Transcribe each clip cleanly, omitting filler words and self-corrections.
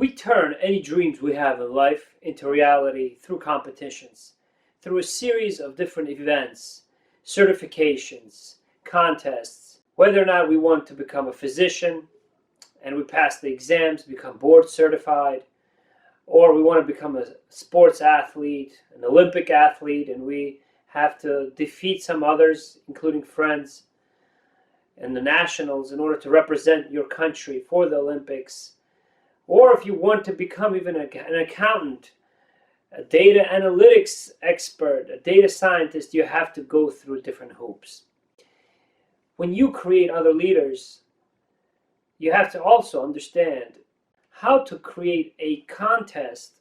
We turn any dreams we have in life into reality through competitions, through a series of different events, certifications, contests. Whether or not we want to become a physician and we pass the exams, become board certified, or we want to become a sports athlete, an Olympic athlete, and we have to defeat some others, including friends, and the nationals in order to represent your country for the Olympics. Or if you want to become even an accountant, a data analytics expert, a data scientist, you have to go through different hoops. When you create other leaders, you have to also understand how to create a contest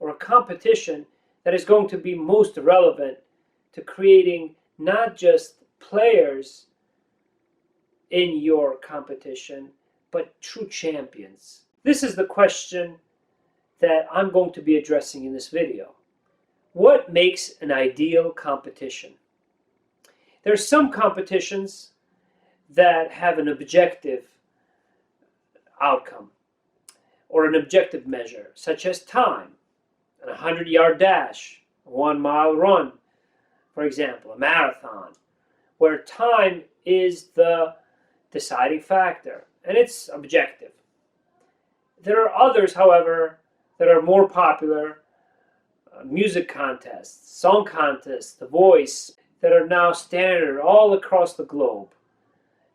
or a competition that is going to be most relevant to creating not just players in your competition, but true champions. This is the question that I'm going to be addressing in this video. What makes an ideal competition? There are some competitions that have an objective outcome or an objective measure, such as time, an 100-yard dash, a 1-mile run, for example, a marathon, where time is the deciding factor and it's objective. There are others, however, that are more popular, music contests, song contests, The Voice, that are now standard all across the globe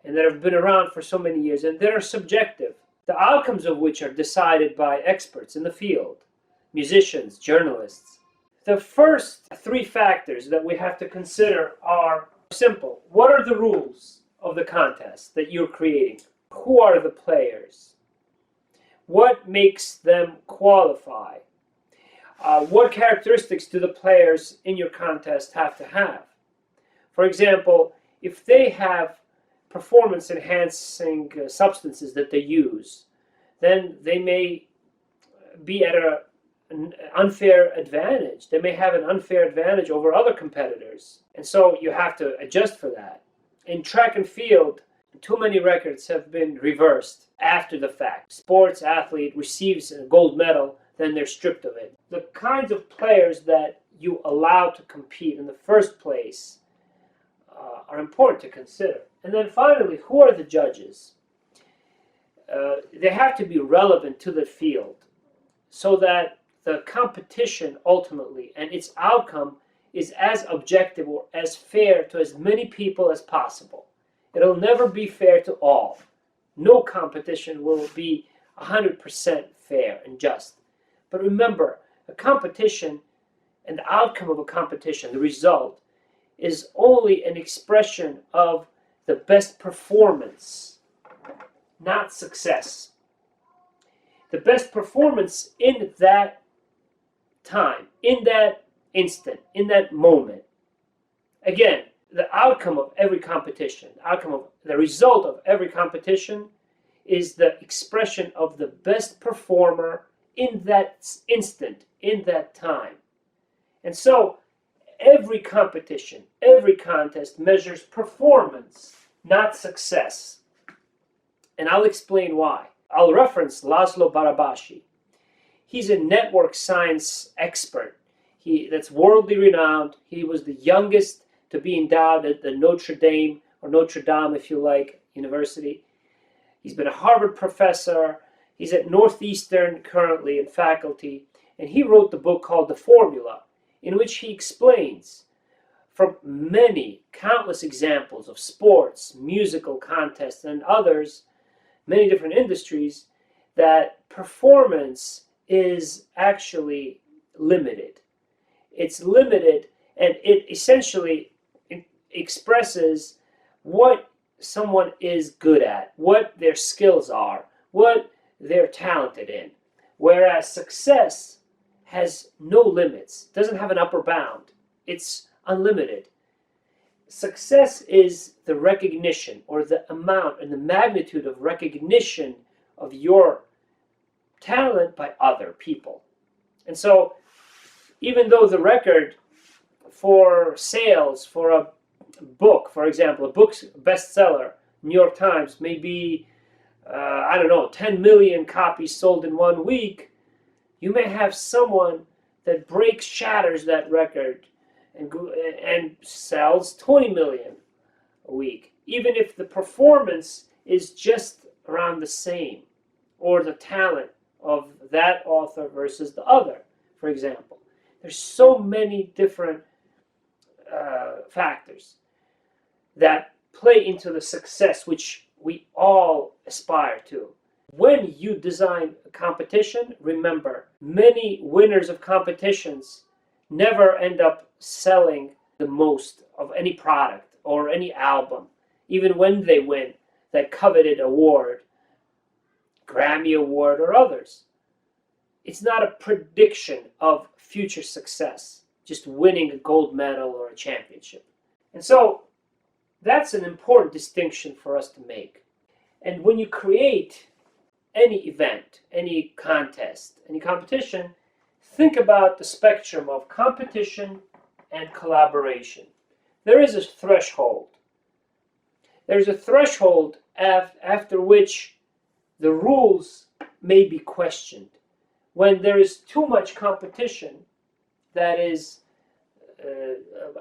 and that have been around for so many years, and that are subjective, the outcomes of which are decided by experts in the field, musicians, journalists. The first three factors that we have to consider are simple. What are the rules of the contest that you're creating? Who are the players? What makes them qualify? What characteristics do the players in your contest have to have? For example, if they have performance-enhancing substances that they use, then they may be at an unfair advantage. They may have an unfair advantage over other competitors. And so you have to adjust for that. In track and field, too many records have been reversed after the fact. Sports athlete receives a gold medal, then they're stripped of it. The kinds of players that you allow to compete in the first place are important to consider. And then finally, who are the judges? They have to be relevant to the field so that the competition ultimately and its outcome is as objective or as fair to as many people as possible. It'll never be fair to all. No competition will be 100% fair and just. But remember, a competition and the outcome of a competition, the result, is only an expression of the best performance, not success. The best performance in that time, in that instant, in that moment. Again, the outcome of every competition, the result of every competition is the expression of the best performer in that instant, in that time. And so every competition, every contest measures performance, not success. And I'll explain why. I'll reference Laszlo Barabashi. He's a network science expert. That's worldly renowned. He was the youngest to be endowed at the Notre Dame, or Notre Dame if you like, University. He's been a Harvard professor. He's at Northeastern currently in faculty. And he wrote the book called The Formula, in which he explains from many, countless examples of sports, musical contests, and others, many different industries, that performance is actually limited. It's limited, and it essentially expresses what someone is good at, what their skills are, what they're talented in. Whereas success has no limits, doesn't have an upper bound. It's unlimited. Success is the recognition or the amount and the magnitude of recognition of your talent by other people. And so even though the record for sales for a book, for example, a book's bestseller, New York Times, may be I don't know, 10 million copies sold in 1 week, you may have someone that shatters that record and sells 20 million a week, even if the performance is just around the same, or the talent of that author versus the other, for example. There's so many different factors that play into the success which we all aspire to. When you design a competition, remember, many winners of competitions never end up selling the most of any product or any album, even when they win that coveted award, Grammy Award or others. It's not a prediction of future success, just winning a gold medal or a championship. And so that's an important distinction for us to make. And when you create any event, any contest, any competition, think about the spectrum of competition and collaboration. There is a threshold. There's a threshold after which the rules may be questioned. When there is too much competition that is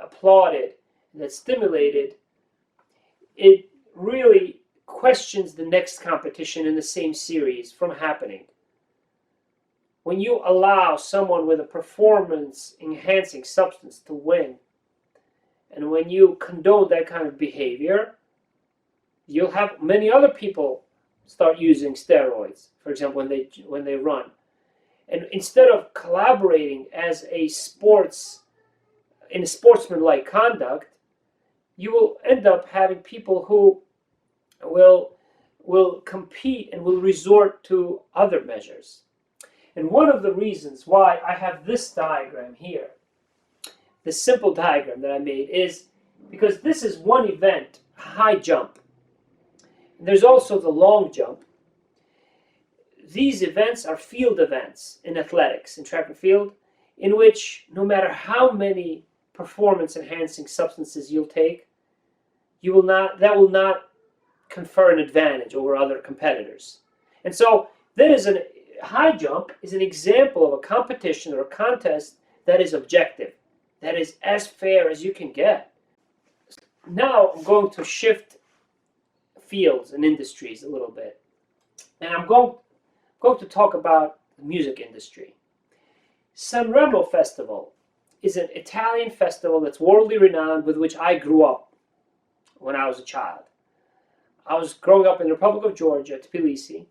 applauded, that's stimulated, it really questions the next competition in the same series from happening. When you allow someone with a performance-enhancing substance to win, and when you condone that kind of behavior, you'll have many other people start using steroids, for example, when they run. And instead of collaborating as in a sportsmanlike conduct, you will end up having people who will compete and will resort to other measures. And one of the reasons why I have this diagram here, this simple diagram that I made, is because this is one event, high jump. And there's also the long jump. These events are field events in athletics, in track and field, in which no matter how many performance-enhancing substances you'll take, that will not confer an advantage over other competitors. And so high jump is an example of a competition or a contest that is objective, that is as fair as you can get. Now I'm going to shift fields and industries a little bit. And I'm going to talk about the music industry. Sanremo Festival is an Italian festival that's worldly renowned, with which I grew up when I was a child. I was growing up in the Republic of Georgia, Tbilisi,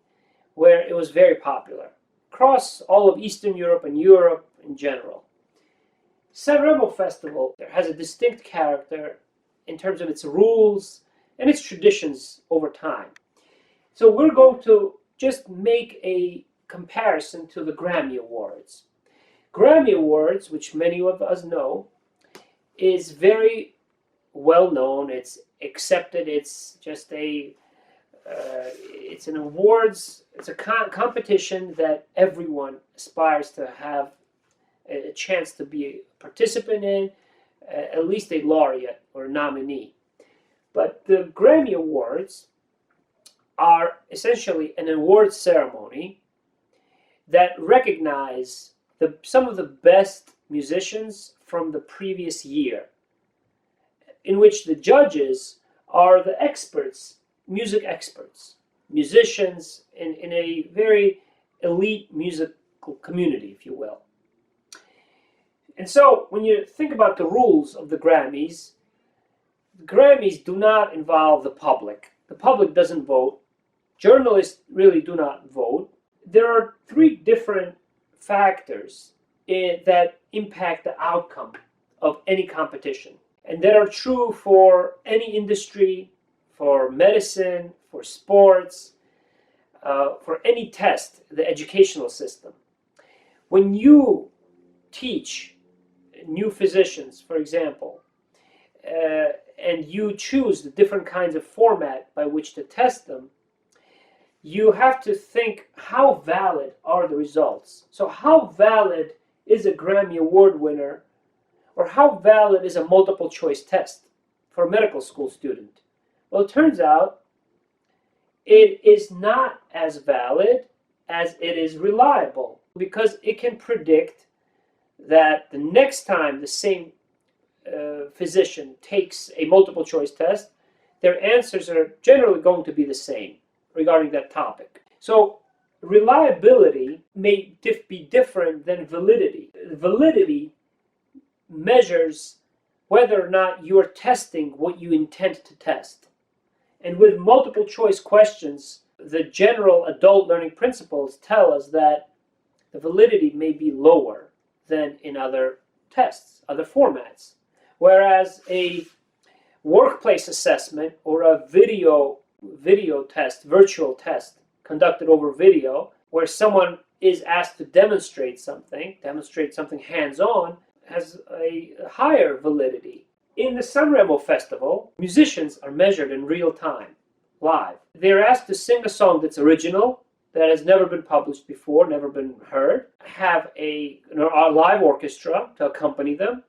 where it was very popular across all of Eastern Europe and Europe in general. Sanremo Festival has a distinct character in terms of its rules and its traditions over time. So we're going to just make a comparison to the Grammy Awards. Grammy Awards, which many of us know, is very well known. It's accepted. It's just it's an awards. It's a competition that everyone aspires to have a chance to be a participant in, at least a laureate or a nominee. But the Grammy Awards are essentially an awards ceremony that recognize some of the best musicians from the previous year, in which the judges are the experts, music experts, musicians in a very elite musical community, if you will. And so when you think about the rules of the Grammys do not involve the public. The public doesn't vote. Journalists really do not vote. There are three different factors that impact the outcome of any competition, and that are true for any industry, for medicine, for sports, for any test, the educational system. When you teach new physicians, for example, and you choose the different kinds of format by which to test them, you have to think, how valid are the results? So how valid is a Grammy Award winner, or how valid is a multiple choice test for a medical school student? Well, it turns out it is not as valid as it is reliable, because it can predict that the next time the same physician takes a multiple choice test, their answers are generally going to be the same regarding that topic. So reliability may be different than validity. Validity measures whether or not you are testing what you intend to test. And with multiple choice questions, the general adult learning principles tell us that the validity may be lower than in other tests, other formats. Whereas a workplace assessment or a video test, virtual test conducted over video, where someone is asked to demonstrate something hands-on, has a higher validity. In the Sanremo Festival, musicians are measured in real time, live. They're asked to sing a song that's original, that has never been published before, never been heard, have a live orchestra to accompany them,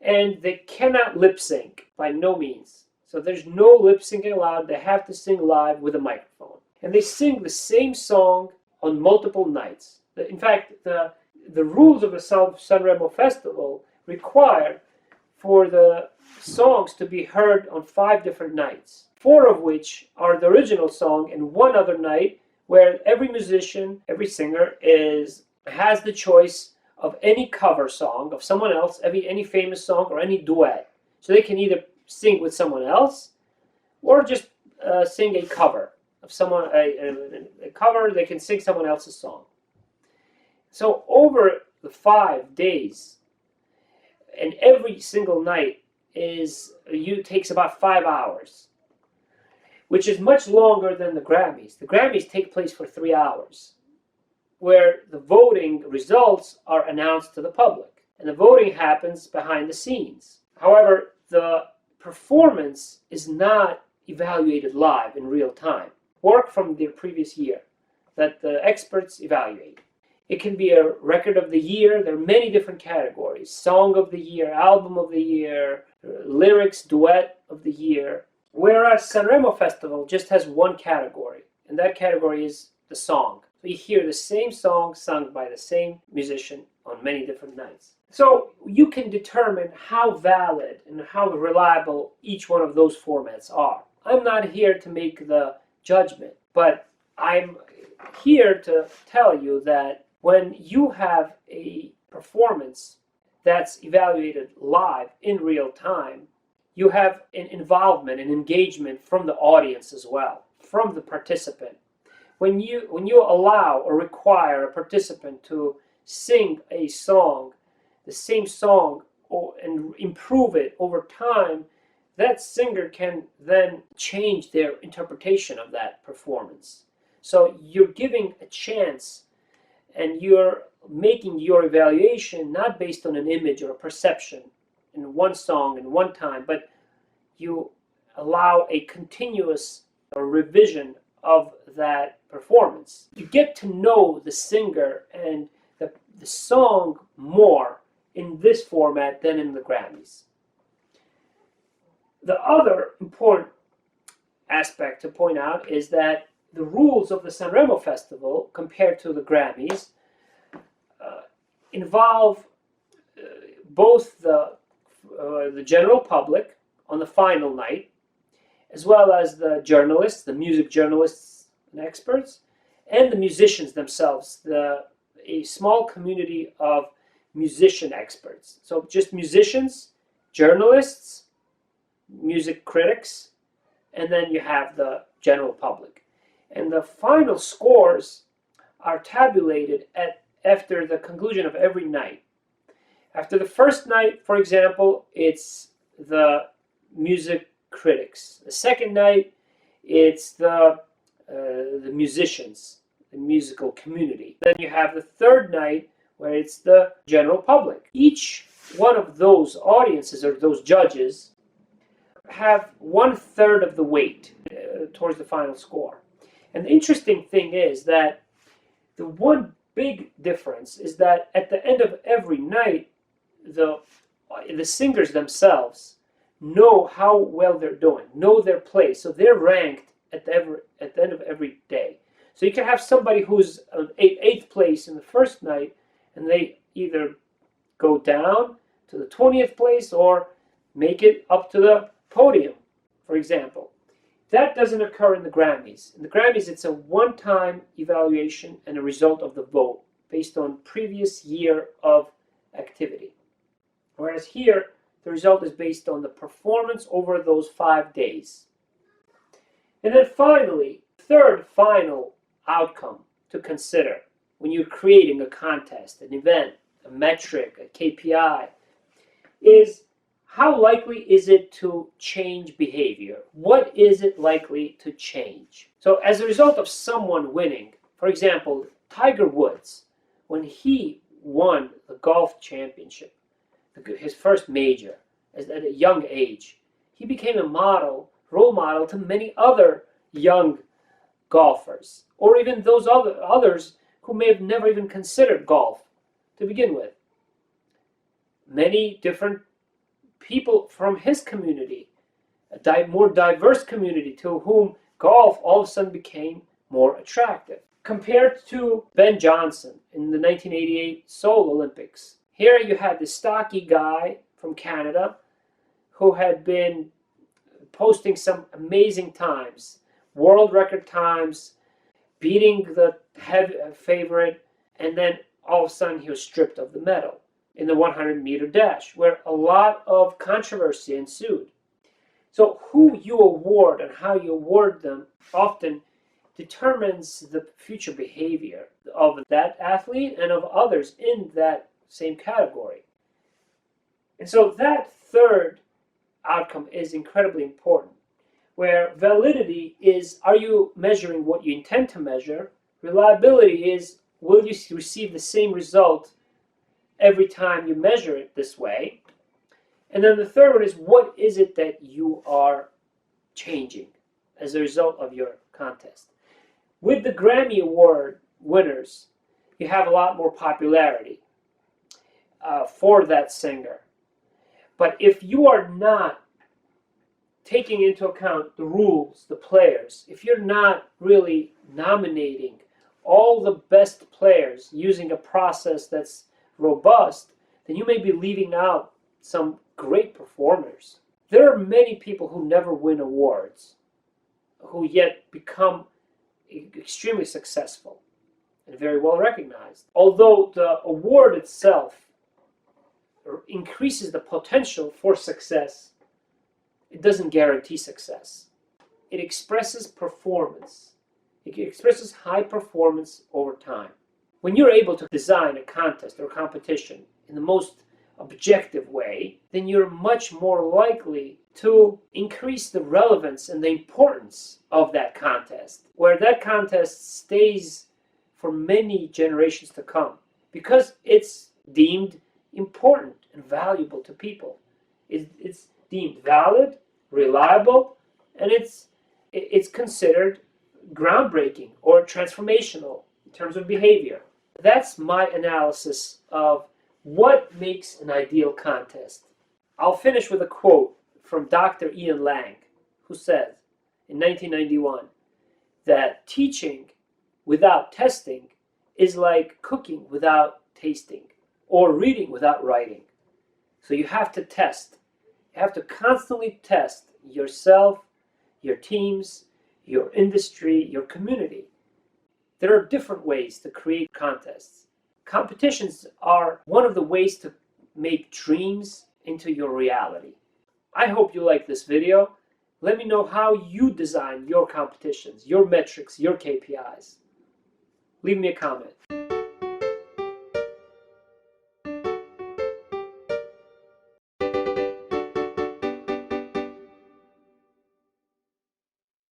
and they cannot lip sync by no means. So there's no lip syncing allowed. They have to sing live with a microphone. And they sing the same song on multiple nights. In fact, the rules of the Sanremo Festival require for the songs to be heard on 5 different nights, 4 of which are the original song, and 1 other night where every musician, every singer has the choice of any cover song of someone else, any famous song, or any duet. So they can either sing with someone else or just sing a cover of someone, a cover. They can sing someone else's song. So over the 5 days, and every single night takes about 5 hours, which is much longer than the Grammys. The Grammys take place for 3 hours, where the voting results are announced to the public, and the voting happens behind the scenes. However, the performance is not evaluated live in real time. Work from the previous year that the experts evaluate. It can be a record of the year. There are many different categories: song of the year, album of the year, lyrics, duet of the year. Whereas Sanremo Festival just has one category, and that category is the song. So you hear the same song sung by the same musician on many different nights. So you can determine how valid and how reliable each one of those formats are. I'm not here to make the judgment, but I'm here to tell you that when you have a performance that's evaluated live in real time, you have an involvement and engagement from the audience as well, from the participant. When you allow or require a participant to sing a song, the same song, and improve it over time, that singer can then change their interpretation of that performance. So you're giving a chance, and you're making your evaluation not based on an image or a perception in one song in one time, but you allow a continuous revision of that performance. You get to know the singer and the song more in this format than in the Grammys. The other important aspect to point out is that the rules of the Sanremo Festival compared to the Grammys involve both the general public on the final night, as well as the journalists, the music journalists and experts, and the musicians themselves, a small community of musician experts. So just musicians, journalists, music critics, and then you have the general public. And the final scores are tabulated after the conclusion of every night. After the first night, for example, it's the music critics. The second night, it's the musicians, the musical community. Then you have the third night, where it's the general public. Each one of those audiences, or those judges, have 1/3 of the weight towards the final score. And the interesting thing is that the one big difference is that at the end of every night, the singers themselves know how well they're doing, know their place. So they're ranked at the end of every day. So you can have somebody who's eighth place in the first night, and they either go down to the 20th place or make it up to the podium, for example. That doesn't occur in the Grammys. In the Grammys, it's a one-time evaluation and a result of the vote based on previous year of activity. Whereas here, the result is based on the performance over those 5 days. And then finally, third final outcome to consider when you're creating a contest, an event, a metric, a KPI, is how likely is it to change behavior? What is it likely to change? So as a result of someone winning, for example, Tiger Woods, when he won the golf championship, his first major, at a young age, he became a role model to many other young golfers, or even those others who may have never even considered golf to begin with. Many different people from his community, a more diverse community, to whom golf all of a sudden became more attractive. Compared to Ben Johnson in the 1988 Seoul Olympics. Here you had this stocky guy from Canada who had been posting some amazing times, world record times, beating the favorite, and then all of a sudden he was stripped of the medal in the 100-meter dash, where a lot of controversy ensued. So who you award and how you award them often determines the future behavior of that athlete and of others in that same category. And so that third outcome is incredibly important, where validity is, are you measuring what you intend to measure? Reliability is, will you receive the same result every time you measure it this way? And then the third one is, what is it that you are changing as a result of your contest? With the Grammy Award winners, you have a lot more popularity for that singer. But if you are not taking into account the rules, the players, if you're not really nominating all the best players using a process that's robust, then you may be leaving out some great performers. There are many people who never win awards, who yet become extremely successful and very well recognized. Although the award itself increases the potential for success, it doesn't guarantee success. It expresses performance. It expresses high performance over time. When you're able to design a contest or competition in the most objective way, then you're much more likely to increase the relevance and the importance of that contest, where that contest stays for many generations to come, because it's deemed important and valuable to people. It's deemed valid, reliable, and it's considered groundbreaking or transformational in terms of behavior. That's my analysis of what makes an ideal contest. I'll finish with a quote from Dr. Ian Lang, who said in 1991 that teaching without testing is like cooking without tasting, or reading without writing. So you have to test. You have to constantly test yourself, your teams, your industry, your community. There are different ways to create contests. Competitions are one of the ways to make dreams into your reality. I hope you like this video. Let me know how you design your competitions, your metrics, your KPIs. Leave me a comment.